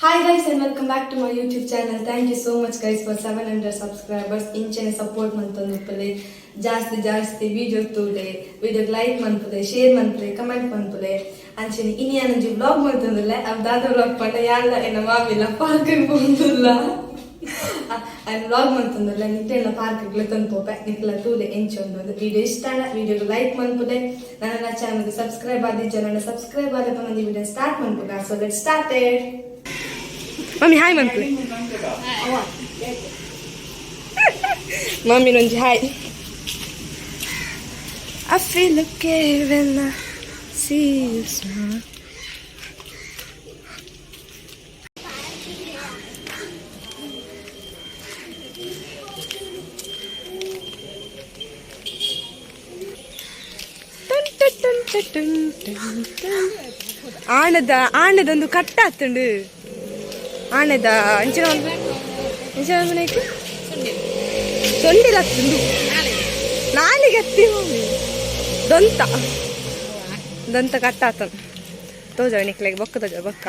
Hi guys and welcome back to my YouTube channel. Thank you so much guys for 700 subscribers. ಇಂಚನೆ support ಮಂತಂದುಪ್ಪಲೆ ಜಾಸ್ತಿ video ತೂಲೆ video like ಮಂತಲೆ share ಮಂತಲೆ comment ಮಂತಲೆ ಅಂಚನೆ ಇನಿ ಅನಂಜಿ vlog ಮಂತಂದಲ್ಲ ಅವದಾದ vlog ಪಂಡ ಯಾಲ್ಲ ಎನ್ನ ಮಾವಿಲ್ಲ ಪಾರ್ಕ್ ಬಂದುಲ್ಲ ಅಂಡ್ ವ್ಲಾಗ್ ಮಂತಂದಲ್ಲ ನಿಟ್ಟೆಲ್ಲ ಪಾರ್ಕ್ ಗೆ ತಂಪೋಪೆ ನಿಕ್ಲ ತೂಲೆ ಎಂಚೊಂದು ವಿಡಿಯೋ ಇಷ್ಟ ವಿಡಿಯೋ ಲೈಕ್ ಮಂತಲೆ ನನ್ನ ಚಾನೆಲ್ ಗೆ ಸಬ್ಸ್ಕ್ರೈಬ್ ಆದಿಜ್ಜ ನನ್ನ ಸಬ್ಸ್ಕ್ರೈಬ್ ಆದ ಪಂಡ ವಿಡಿಯೋ ಸ್ಟಾರ್ಟ್ ಮಂತುಗ so let started. Mami, hi, Mami. Mami, non hi. I feel okay when I see you smile. ಆಣದೊಂದು ಕಟ್ಟಾತುಂಡು ಆನೆದ ಅಂಚಿನ ಮನೆಗೆ ಸೊಂಡಿಲತ್ತುಂಡು ನಾಲಿಗೆ ಹತ್ತಿ ದಂತ ಕಟ್ಟಾತ ತೋಜ ನಿಕ್ಲೆಗೆ ಬೊಕ್ಕ ತೋಜ ಬೊಕ್ಕ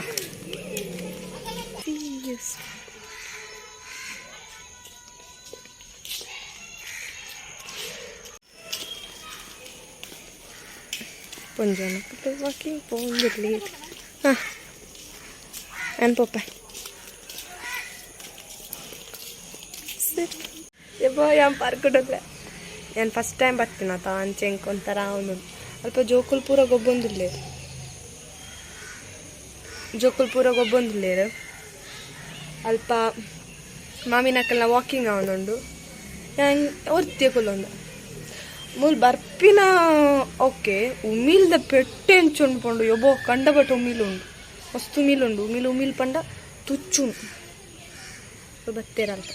ಪೊಂಜನಕ್ಕೆ ವಾಕಿಂಗ್ ಪೋಂದಿರ್ಲಿ ಹಾಂ ಅನ್ಪಪ್ಪ ಯಾನ್ ಪಾರ್ಕ್ ಉಂಟಲ್ಲ ನಾನು ಫಸ್ಟ್ ಟೈಮ್ ಬರ್ತೀನಿ ಆತ ಅಂಚೆಂಕ್ ಒಂಥರ ಅವನು ಅಲ್ಪ ಜೋಕುಲ್ ಪೂರ ಗೊಬ್ಬೊಂದಿಲ್ಲೇರು ಅಲ್ಪ ಮಾಮಿನಕ್ಕೆಲ್ಲ ವಾಕಿಂಗ್ ಅವನುಂಡು ಒರ್ತಿಯ ಕುಲ್ಲೊಂದು ಮೂಲ್ ಬರ್ಪಿನ ಓಕೆ ಉಮಿಲ್ದ ಪೆಟ್ಟೆ ಎಂಚುಂಡು ಯೊಬ್ಬೋ ಕಂಡಬಟ್ಟು ಉಮಿಲುಂಡು ಮಸ್ತ್ ಉಮಿಲುಂಡು ಉಮಿಲ್ ಪಂಡ ತುಚ್ಚುಂಡು ಬತ್ತೇರಂತ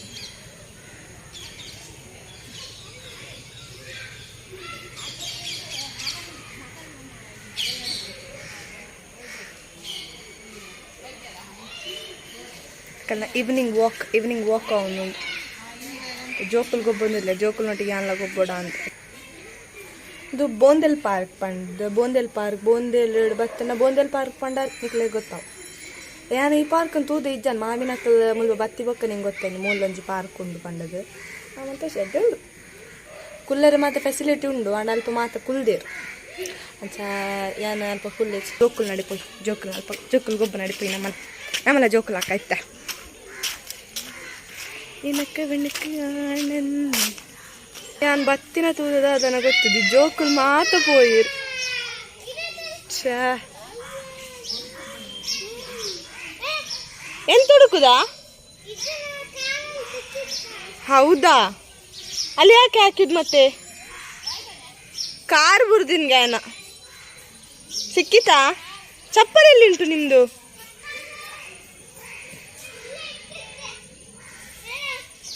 ಈವ್ನಿಂಗ್ ವಾಕ್ ಅವನು ಜೋಕುಲ್ ಗೊಬ್ಬೊಂದಿಲ್ಲ ಜೋಕುಲ್ನೊಟ್ಟಿಗೆ ಯಾನ್ಲ ಗೊಬ್ಬೊಡ ಅಂತ ಇದು ಬೋಂದೆಲ್ ಪಾರ್ಕ್ ಬೋಂದೆಲ್ ಬತ್ತನ ಬೋಂದೆಲ್ ಪಾರ್ಕ್ ಪಂಡ ನಿಕ್ಲೆ ಗೊತ್ತಾವ ಯಾನ ಈ ಪಾರ್ಕ್ ಅಂತ ತೂದ ಇಜ್ಜನ್ ಮಾವಿನಕ್ಕಲ್ ಮುಲ್ಪ ಬತ್ತಿ ಬೊಕ್ಕ ನಿಂಗೆ ಗೊತ್ತೇನೆ ಮೂಲೊಂಜಿ ಪಾರ್ಕ್ ಉಂಡು ಪಂಡದು ಮತ್ತೆ ಶೆಡ್ ಉಂಡು ಕುಲ್ಲರೆ ಮಾತ್ರ ಫೆಸಿಲಿಟಿ ಉಂಡು ಅಂಡ್ ಅಲ್ಪ ಮಾತ್ರ ಕುಲ್ದೇರು ಅಂಚ ಯಾನ ಅಲ್ಪ ಫುಲ್ ಜೋಕುಲ್ ನಡಿಪೋಯಿ ಜೋಕುಲ್ ಗೊಬ್ಬ ನಡಿಪೋಯಿ ನಮ್ಮಲ್ಲ ಜೋಕುಲ್ ಹಾಕ ಆಯ್ತಾ ಇನಕ್ಕೆ ಬೆಣ್ಣಕ್ಕೆ ನಾನು ಬತ್ತಿನ ತೂದದ ಅದನ್ನ ಗೊತ್ತಿದ್ದು ಜೋಕುಲ್ ಮಾತ ಪೋಯಿರು ಎಂತ ಹುಡುಕುದಾ ಹೌದಾ ಅಲ್ಲಿ ಯಾಕೆ ಹಾಕಿದ್ ಮತ್ತೆ ಕಾರ್ ಬುರ್ದಿನ್ ಗಾಯನ ಸಿಕ್ಕಿತಾ ಚಪ್ಪಲಿ ಎಲ್ಲಿ ಉಂಟು ನಿಮ್ದು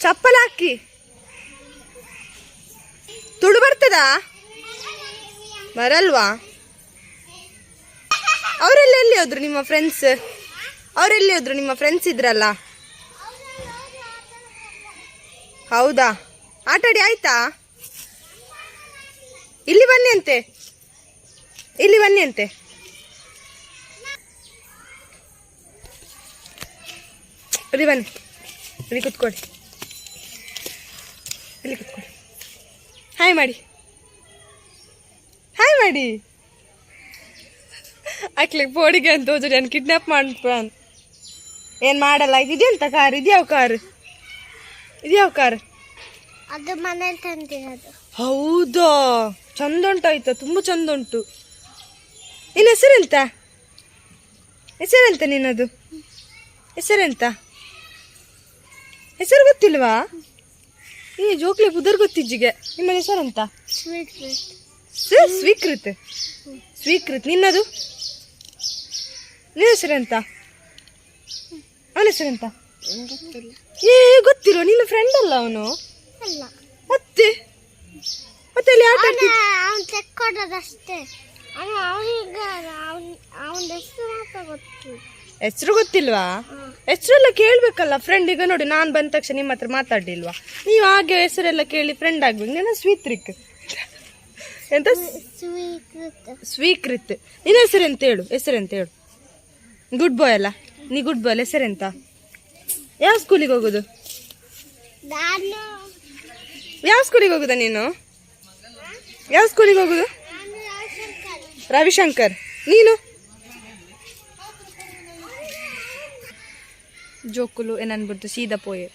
ಚಪ್ಪಲ್ ಹಾಕಿ ತುಳು ಬರ್ತದಾ ಬರಲ್ವಾ ಅವರೆಲ್ಲಿ ಹೋದ್ರು ನಿಮ್ಮ ಫ್ರೆಂಡ್ಸ್ ಇದ್ರಲ್ಲ ಹೌದಾ ಆಟಾಡಿ ಆಯ್ತಾ ಇಲ್ಲಿ ಬನ್ನಿ ಅಂತೆ ಇಲ್ಲಿ ಬನ್ನಿ ಇಲ್ಲಿ ಕುತ್ಕೊಳ್ಳಿ ಹಾಯ್ ಮಾಡಿ ಆಕ್ಲಿಗೆ ಬೋಡಿಗೆ ಅಂತ ಹೋದ್ರೆ ನಾನು ಕಿಡ್ನಾಪ್ ಮಾಡ್ತಾನ ಏನು ಮಾಡಲ್ಲ ಇದೆಂತ ಕಾರ್ ಇದ್ಯಾವ ಕಾರ್ ಅದು ಮನೇಲಿ ತಂದಿರೋದು ಹೌದಾ ಚಂದ ಉಂಟಾಯ್ತಾ ತುಂಬ ಚಂದ ಉಂಟು ನಿನ್ನ ಹೆಸರೆಂತ ನಿನ್ನದು ಹೆಸರು ಗೊತ್ತಿಲ್ವಾ ಈ ಜೋಕ್ಲಿ ಬುದರ್ ಗೊತ್ತಿಜ್ಜಿಗೆ ನಿಮ್ಮ ಹೆಸರಂತ ಸ್ವೀಕೃತ್ ನಿನ್ನದು ನಿನ್ನ ಹೆಸರೆಂತ ಅವನ ಹೆಸರೆಂತ ಗೊತ್ತಿರೋ ನಿನ್ನ ಫ್ರೆಂಡ್ ಅಲ್ಲ ಅವನು ಮತ್ತೆ ಅಲ್ಲಿ ಆಟ ಹೆಸರು ಗೊತ್ತಿಲ್ವಾ ಹೆಸರೆಲ್ಲ ಕೇಳ್ಬೇಕಲ್ಲ ಫ್ರೆಂಡ್ ಈಗ ನೋಡಿ ನಾನು ಬಂದ ತಕ್ಷಣ ನಿಮ್ಮ ಹತ್ರ ಮಾತಾಡ್ಲಿಲ್ವಾ ನೀವು ಹಾಗೆ ಹೆಸರೆಲ್ಲ ಕೇಳಿ ಫ್ರೆಂಡ್ ಆಗ್ಬೇಕು ನನ್ನ ಸ್ವೀತ್ರಿಕ್ ಎಂತ ಸ್ವೀಕೃತ್ ನಿನ್ನ ಹೆಸರೆಂತ ಹೇಳು ಗುಡ್ ಬಾಯ್ ಅಲ್ಲ ನೀ ಗುಡ್ ಬಾಲ್ ಹೆಸರೆಂತ? ಯಾವ ಸ್ಕೂಲಿಗೆ ಹೋಗುದು? ನಾನು ಯಾವ ಸ್ಕೂಲಿಗೆ ಹೋಗುದ ನೀನು? ಯಾವ ಸ್ಕೂಲಿಗೆ ಹೋಗುದು? ನಾನು ರವಿಶಂಕರ್. ರವಿಶಂಕರ್. ನೀನು? ಜೋಕುಲು ಏನನ್ಬಿಡ್ತು ಸೀದಾ ಪೋಯೆ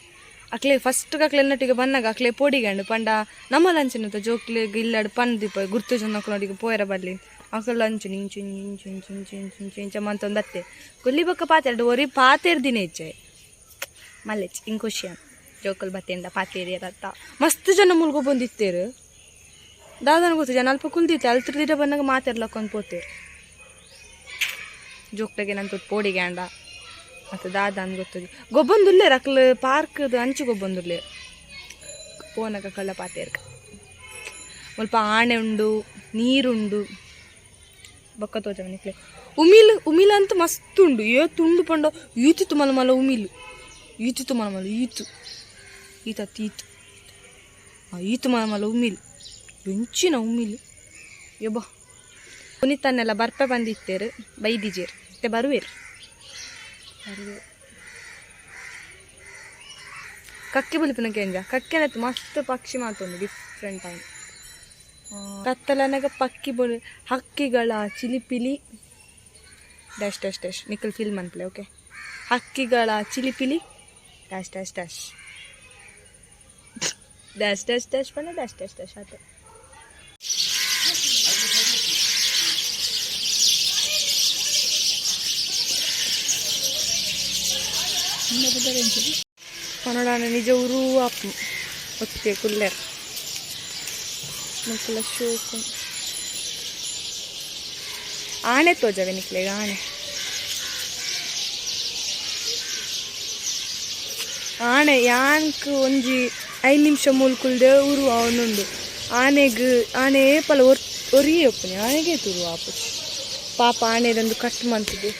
ಅಕ್ಲೆ ಫಸ್ಟ್ ಅಕ್ಲೆ ನಟಿಗೆ ಬಂದಾಗ ಅಕ್ಲೆ ಪೋಡಿಗಂಡು ಪಂಡ ನಮ್ಮ ಲಂಚಿನ ಜೋಕ್ಲಿಗೆ ಇಲ್ಲಾಡು ಪಂದಿ ಪೋಯ್ ಗುರ್ತು ಜನಕ್ಕೆ ಪೋಯರ ಬರ್ಲಿ ಅಕ್ಲ ಲಂಚು ಇಂಚು ಇಂಚು ಇಂಚು ಇಂಚು ಇಂಚು ಇಂಚು ಇಂಚ ಮಂತೊಂದತ್ತೆ ಕೊಲ್ಲಿ ಬಕ್ಕ ಪಾತೆರಡು ಒರಿ ಪಾತೇರ್ದಿನೇ ಇಚ್ಚೆ ಮಲ್ಲೆಚ್ ಹಿಂಗೆ ಖುಷಿ ಜೋಕಲ್ ಬತ್ತೆಂಡ ಪಾತೇರಿಯರತ್ತ ಮಸ್ತ್ ಜನ ಮುಲ್ಗೊ ಬಂದಿತ್ತೇರು ದಾದನ ಗೊತ್ತು ಜನ ಅಲ್ಪ ಕುಲ್ದಿತ್ತೆ ಅಲ್ತಿರ್ದಿರ ಬಂದಾಗ ಮಾತಾಡ್ಲಕ್ಕೊಂದು ಪೋತೇರು ಜೋಕ್ಲಾಗೆ ನಂತ ಪೋಡಿಗೆ ಅಂಡ ಮತ್ತು ದಾದ ಅಂತ ಗೊತ್ತದು ಗೊಬ್ಬಂದುಲ್ಲೆ ಅಕ್ಲ ಪಾರ್ಕ್ದು ಅಂಚು ಗೊಬ್ಬಂದುಲ್ಲೆ ಪೋನಕ ಕಳ್ಳ ಪಾತೇರ್ಕ ಸ್ವಲ್ಪ ಆಣೆ ಉಂಡು ನೀರುಂಡು ಬೊಕ್ಕ ತೋಜವನಿಕ್ಲೆ ಉಮಿಲ್ ಅಂತ ಮಸ್ತ್ ಉಂಡು ತುಂಡು ಪಂಡ ಈತಿತ್ತು ಮಲಮಲ ಉಮಿಲು ಈತಿತ್ತು ಮಲಮಲ ಈತತ್ತು ಈತು ಮಲಮಲ ಉಮಿಲು ಬೆಂಚಿನ ಉಮಿಲು ಯಬ್ಬ ಪುನೀತನ್ನೆಲ್ಲ ಬರ್ಪೆ ಬಂದಿತ್ತೇರು ಬೈದಿಜೇರು ಮತ್ತೆ ಬರುವೇರು ಕಕ್ಕೆ ಬಲಿಪಿನ ಕೇಂದ್ರ ಕಕ್ಕೆನತ್ ಮಸ್ತ್ ಪಕ್ಷಿ ಮಾತೊಂದು ಡಿಫ್ರೆಂಟ್ ಟೈಮ್ ಕತ್ತಲನಾಗ ಪಕ್ಕಿ ಬೊಲಿ ಹಕ್ಕಿಗಳ ಚಿಲಿಪಿಲಿ ಡ್ಯಾಶ್ ಡ್ಯಾಶ್ ಡ್ಯಾಶ್ ನಿಖಲ್ ಫಿಲ್ಮ್ ಅನ್ಪ್ಲೆ ಓಕೆ ಹಕ್ಕಿಗಳ ಚಿಲಿಪಿಲಿ dash dash dash dash dash dash ಪಂಡ ಡ್ಯಾಶ್ ಡ್ಯಾಶ್ ಡ್ಯಾಶ್ ಆತ ಕನ್ನಡ ನಿಜ ಊರು ಆಪು ಒತ್ತೆ ಕುಲ್ಲೆರ್ ಮಕ್ಕಳ ಶೋಕ ಆಣೆ ತೋಜವೆ ನಿಕ್ಲೆಗ ಆಣೆ ಯಾಂಕ್ ಒಂಜಿ 5 ನಿಮಿಷ ಮೂಲ್ಕುಲ್ದೆ ಊರು ಅವನುಂಡು ಆನೆ ಏಪಲ ಒರಿಯೇ ಒಪ್ಪನಿ ಆನೆಗೆ ತುರು ಆಪು ಪಾಪ ಆನೆದೊಂದು ಕಟ್ ಮಂತಿದೆ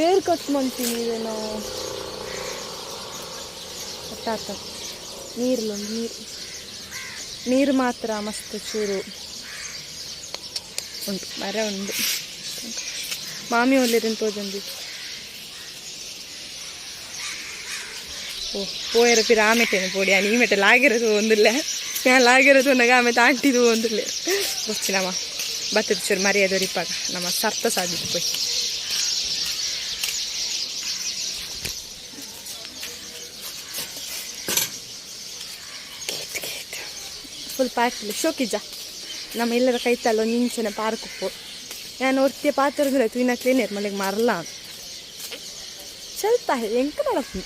ಏರ್ ಕಟ್ ಮಂತೀನಿ ನಾವು ತಾತ ನೀರು ಮಾತ್ರ ಮಸ್ತ್ ಚೂರು ಉಂಟು ಮರ ಉಂಡು ಮಾಮಿ ಒಳ್ಳೆದನ್ನು ತೋಜಂದು പോയര പിന്നെ ആമറ്റേനെ പൊടി ഞാൻ ഈ മറ്റേ ലാഗിറത് തോന്നില്ല ഞാൻ ലാഗിറത് ഉണ്ടെങ്കിൽ ആമത്തെ ആട്ടിത് തോന്നില്ല കുറച്ച് നമ്മ ബത്തിച്ചൊരു മര്യാദൊരിപ്പാക നമ്മ സർത്ത സാധിച്ചു പോയി ಫುಲ್ ಪಾರ್ಕಿಲ್ಲ ಶೋಕಿಜ ನಮ್ಮ ಎಲ್ಲರ ಕೈತಲ್ಲ ಒಂದು ಇಂಚಿನ ಪಾರ್ಕ್ ಉಪ್ಪು ನಾನು ಒರ್ತಿಯ ಪಾತ್ರಗಳು ತುಯ್ನಕ್ಲೇ ನಿರ್ಮಲೆಗೆ ಮರಲ್ಲ ಸ್ವಲ್ಪ ಎಂಕ ಮಾಡಪ್ಪು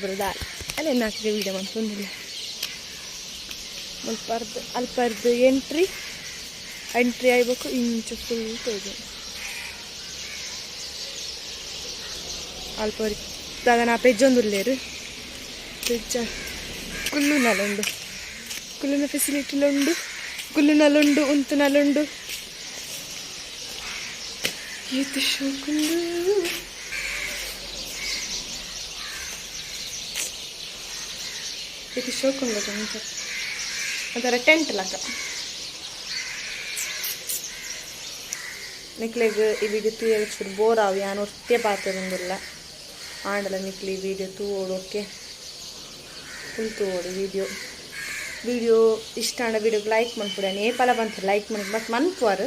ಬರೋದ ಅಲ್ಲಿ ನಾಲ್ಕು ವೀಡಿಯೋ ಮಾಡ್ಕೊಂಡಿಲ್ಲ ಅಲ್ಪರ್ದು ಎಂಟ್ರಿ ಆಗ್ಬೇಕು ಇಂಚು ಫುಲ್ ತೋಜು ಅಲ್ಪರಿ ನಾ ಪೆಜ್ಜೊಂದುಲ್ಲೇರು ಪೆಜ್ಜ ಕುಲ್ಲುನಲ್ಲುಂಡು ಕುಲ್ಲಿನ ಫೆಸಿಲಿಟಿಲುಂಡು ಕುಲ್ಲಿನಲ್ಲುಂಡು ಉಂತುನಲ್ಲುಂಡು ಇದು ಶೋಕುಂಡು ಇದು ಶೋಕುಂಡು ಅದರ ಟೆಂಟ್ ಲಕ್ಕ ನಿಕ್ಲೆಗ್ ಈ ವಿಡಿಯೋ ತೂಯಷ್ಟು ಬೋರ್ ಆವಿ ನಾನು ಒಟ್ಟೆ ಪಾತ್ರದೊಂದಿಲ್ಲ ಆಂಡಲ ನಿಕ್ಲಿ ವಿಡಿಯೋ ತೂವೋಡು ಓಕೆ ಫುಲ್ ತೂವೋಡು ವಿಡಿಯೋ ಇಷ್ಟ ಆಂಡ ವಿಡಿಯೋಗೆ ಲೈಕ್ ಮಾಡ್ಬಿಡ ನೇಪಾಲ ಬಂತು ಲೈಕ್ ಮಾಡಿ ಮತ್ತು ಮನ್ಪುವಾರು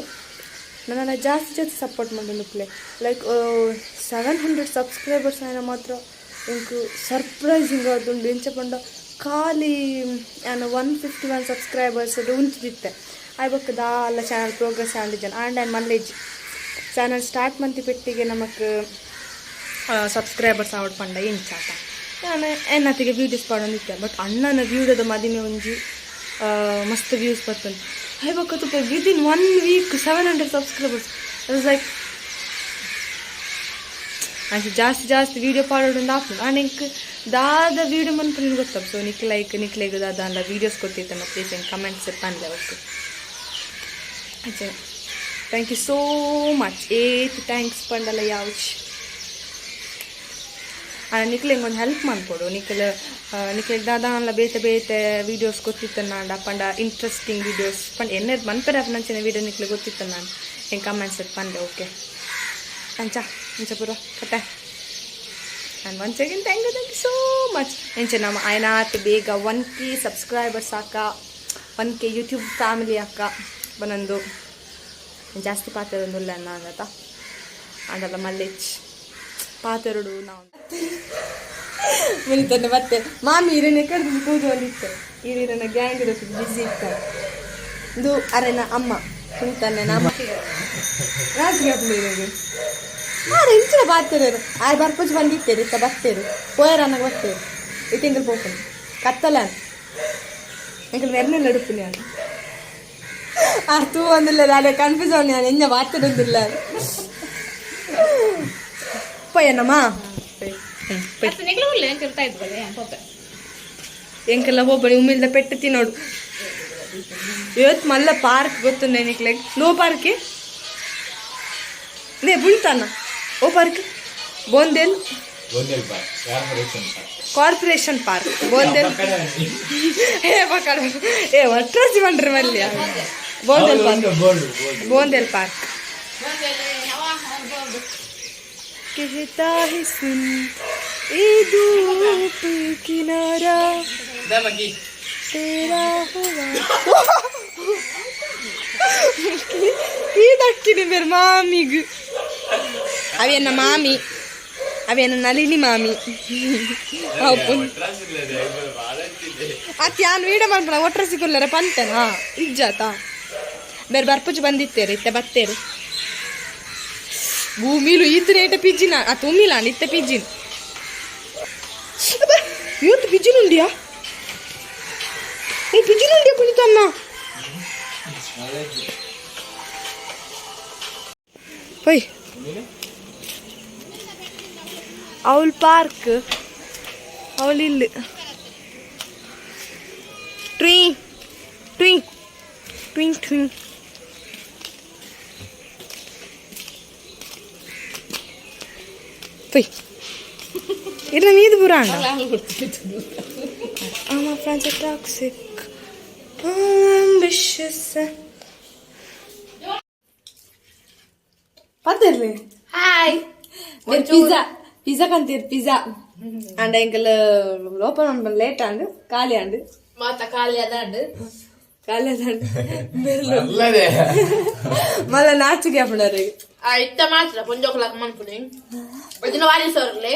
ನನ್ನ ಜಾಸ್ತಿ ಸಪೋರ್ಟ್ ಮಾಡಿ ಲೈಕ್ 700 ಸಬ್ಸ್ಕ್ರೈಬರ್ಸ್ ಆಯ್ನ ಮಾತ್ರ ಇಂಕು ಸರ್ಪ್ರೈಸಿಂಗ್ ಅದುಂಡು ಎಂಚ ಪಂಡ ಖಾಲಿ ನಾನು 151 ಸಬ್ಸ್ಕ್ರೈಬರ್ಸ್ ಉಂಚಿದಿತ್ತೆ ಆಯ್ಬಕ್ಕ ದಾಲ ಚಾನಲ್ ಪ್ರೋಗ್ರೆಸ್ ಆಂಡಿಜನ್ ಆಂಡ್ ಆ್ಯಂಡ್ ಮಲ್ಲೇಜ್ ಚಾನಲ್ ಸ್ಟಾರ್ಟ್ ಮಂತಿ ಪೆಟ್ಟಿಗೆ ನಮಕ್ ಸಬ್ಸ್ಕ್ರೈಬರ್ಸ್ ಆವಡ್ ಪಂಡ ಇಂಚಾತ ನಾನು ಎನ್ನತ್ತಿಗೆ ವೀಡಿಯೋಸ್ ಪಾಡೊಂದಿತ್ತೆ ಬಟ್ ಅಣ್ಣನ ವೀಡಿಯೋದ ಮದಿಮೆ ಒಂಜಿ ಮಸ್ತ್ ವ್ಯೂಸ್ ಬರ್ತದೆ ಆಯ್ಬಕ್ಕ within 1 week 700 subscribers it like ಆಯ್ತು ಜಾಸ್ತಿ ವೀಡಿಯೋ ಪಾಡೋದು ಹಾಕ್ಬೋದು ನಿಂಗೆ ದಾದ ವೀಡಿಯೋ ಮನ್ಪು ನಿನ್ಗೆ ಗೊತ್ತಪ್ಪ ಸೊ ನಿಕ್ಲೆಗ್ ದಾದ ಅಲ್ಲ ವೀಡಿಯೋಸ್ ಕೊಟ್ಟಿರ್ತಾನೆ ಪ್ಲೀಸ್ ಹೆಂಗೆ ಕಮೆಂಟ್ಸ್ ಪಂದೆ ಅವತ್ತು ಆಯ್ತು thank you so much thanks ಪಂಡಲ್ಲ ಯಾವ್ಚ್ ನಿಕ್ಲೆಂಗೆ ಒಂದು ಹೆಲ್ಪ್ ಮಾಡ್ಕೊಡು ನಿಕ್ಲೆಗ್ ದಾದ ಅಲ್ಲ ಬೇತೆ ವೀಡಿಯೋಸ್ ಗೊತ್ತಿತ್ತು ನಾನು ಪಂಡ ಇಂಟ್ರೆಸ್ಟಿಂಗ್ ವೀಡಿಯೋಸ್ ಪಂಡ ಎನ್ನೇದು ಮನ್ಪರೆ ನಂಚಿನ ವೀಡಿಯೋ ನಿಕ್ಲೆ ಗೊತ್ತಿತ್ತು ನಾನು ಹೆಂಗೆ ಕಮೆಂಟ್ಸ್ ಪಂದೆ ಓಕೆ ಅಂಚ ಪೂರ ಕಟ್ಟೆ And once again, thank you so much. And nama ayanath bega 1K subscribers aka 1K YouTube family akka banandu ಜಾಸ್ತಿ ಪಾತೆರೊಂದುಲ್ಲ ಅನ್ನಂಗತ ಅದೆಲ್ಲ ಮಲ್ಲೆಚ್ ಪಾತೆರಡು ನಾವು ಮಿಲ್ತಾನೆ ಮತ್ತೆ ಮಾಮಿ ಇರೇನೆ ಕಡ್ದು ಕೂದು ಅಂದಿತ್ತು ಇರೇನ ಗ್ಯಾಂಗ್ ಇರೋದು ಬಿಸಿ ಇತ್ತು ಇದು ಅರೆನ ಅಮ್ಮ ಕುಂತಾನೆ ನಮ್ಮ ರಾತ್ರಿ ಹಬ್ಬಲಿರೋದು ಇಂಚಿನ ಪಾತೆರರು ಆರು ಬರ್ಪುಜ್ ಬಂದಿತ್ತೇರು ಇತ್ತ ಬರ್ತೇರು ಪೋಯರನ್ನಾಗ ಬರ್ತೇರು ಇಟ್ಟೆಂಗಲ್ ಪೋಪನು ಕತ್ತಲ ಎಂಕಲ್ ವೆರ್ನೆಲ್ಲ ಎಡುಪುನಿ ಅದು ತೂ ಒಂದಿಲ್ಲ ಅದೇ ಕನ್ಫ್ಯೂಸ್ ಅವನು ನಾನು ಎಂಜ ಮಾತಾಡೋದಿಲ್ಲ ಪಯ್ಯನಮ್ಮ ಎಂಕೆಲ್ಲ ಹೋಗ್ಬಣಿ ಉಮ್ಮಿಲ್ದ ಪೆಟ್ಟು ತಿನ್ನೋಡು ಇವತ್ತು ಮಲ್ಲ ಪಾರ್ಕ್ ಗೊತ್ತು ನೆನಕ್ಲೆ ನೋ ಪಾರ್ಕಿ ನೇ ಬುಳ್ತಾನ ಓ park Bondel corporation park Bondel ಒಟ್ರಾಸಿ ಮಾಡ್ರಿ ಮಲ್ಲಿ ಬೋಂದೇಲ್ ಪಾರ್ಕ್ ಬೋಂದೇಲ್ ಪಾರ್ಕ್ कहता है सुन ये धूप किनारा तेरा हुआ ಇದಕ್ಕಿದೆ ಬೇರೆ ಮಾಮಿಗೆ ಅವೇನ ಮಾಮಿ ಅವೇನ ನಳಿನಿ ಮಾಮಿ ಅತ್ ಯಾನ್ ವೀಡಿಯೋ ಮಾಡ್ಬೇಡ ಒಟ್ರ ಸಿಕ್ಕಲ್ಲರ ಪಂತನಾ ಇಜ್ಜಾತ ಬೇರೆ ಬರ್ಪುಜ್ ಬಂದಿತ್ತೇರು ಇತ್ತೆ ಬತ್ತೇರು ಭೂಮಿಲು ಈತನ ಏಟ ಪಿಜ್ಜಿನ ಆ ತುಮ್ಮಿಲ ನಿತ್ತ ಪಿಜ್ಜಿನ ಇವತ್ತು ಪಿಜ್ಜಿನ ಉಂಡಿಯಾ ಏ ಪಿಜ್ಜಿನ ಉಂಡಿಯಾ ಕುಣಿತಮ್ಮ ಹೋಯ್ ಅವಳ ಪಾರ್ಕ್ ಅವಳಿಲ್ಲ ಟ್ರೀ ಟ್ರೀ ಟ್ವಿಂಗ್ ಟ್ವಿಂಗ್ ಇಲ್ಲ ನೀದು ಬುರಾಂಡ my friends are toxic ambitious ಪತ್ತಿರ್ಲಿ ಹಾಯ್ ಪಿಜ್ಜಾ ಕಂತೀರ್ ಪಿಜ್ಜಾ ಅಂಡ್ ಎಂಕಲ್ ಓಪನ್ ಮಾಡ್ಬಂದು ಲೇಟ್ ಅಂಡ್ ಖಾಲಿ ಅಂಡ್ ಮಾತ ಖಾಲಿ ಅದಾಂಡ್ ಮళ్ళీ నాచుకి అప్పుడు ఇత్త మాత్రం పొంజోకలకు మనుకుని వచ్చిన వారి సోర్లే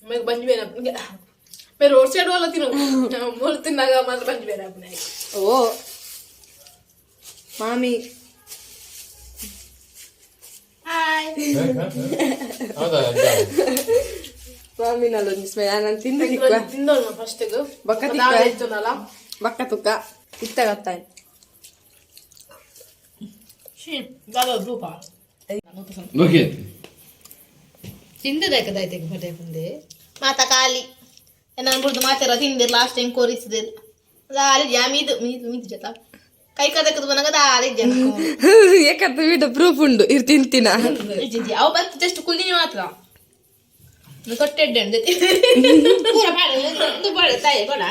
మీకు బంజి పోయినప్పుడు మీరు రోడ్ సైడ్ వాళ్ళ తిను మూడు తిన్నాగా మాత్రం బంజి పోయినప్పుడు ఓ మామీ హాయ్ ಮಾಮಿ ನಲ್ಲ ನಾನು ತಿಂದೋಣ ಫಸ್ಟ್ ಬಕ್ಕ ತುಕ್ಕ ಇತ್ತಾಗತ್ತಾಯಿ ತಿಂದದಾಯ್ತೈತೆ ಬಟ್ಟೆ ಮುಂದೆ ಮಾತಾ ಖಾಲಿ ನಾನು ಬಿಡ್ದು ಮಾತಾರ ತಿಂದಿರ್ ಲಾಸ್ಟ್ ಟೈಮ್ ಕೋರಿಸಿದಿರ್ ದಾರಿ ಮೀದು ಮೀದು ಮೀದು ಜೊತ ಕೈ ಕದಕದು ಬನಗ ದಾರಿ ಜನ ಏಕಂತ ವಿಡಿಯೋ ಪ್ರೂಫ್ ಉಂಡು ಇರ್ ತಿಂತಿನ ಅವು ಬಂತು ಜಸ್ಟ್ ಕುಲ್ದಿನಿ ಮಾತ್ರ ತೊಟ್ಟೆಡ್ಡೆ ಪೂರ ಬಾಡ ತಾಯಿ ಕೊಡ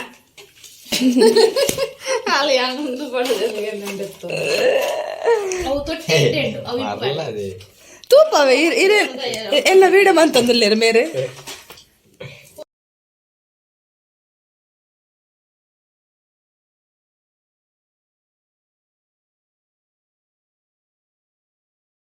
ಖಾಲಿ ಒಂದು ಬಡದು ಅವು ತೊಟ್ಟೆಡ್ಡೆ ಅವು ತೂಪವೇ ಎಲ್ಲ ವಿಡಿಯೋ ಮಂತಂದಿಲ್ಲ ಮೇರೆ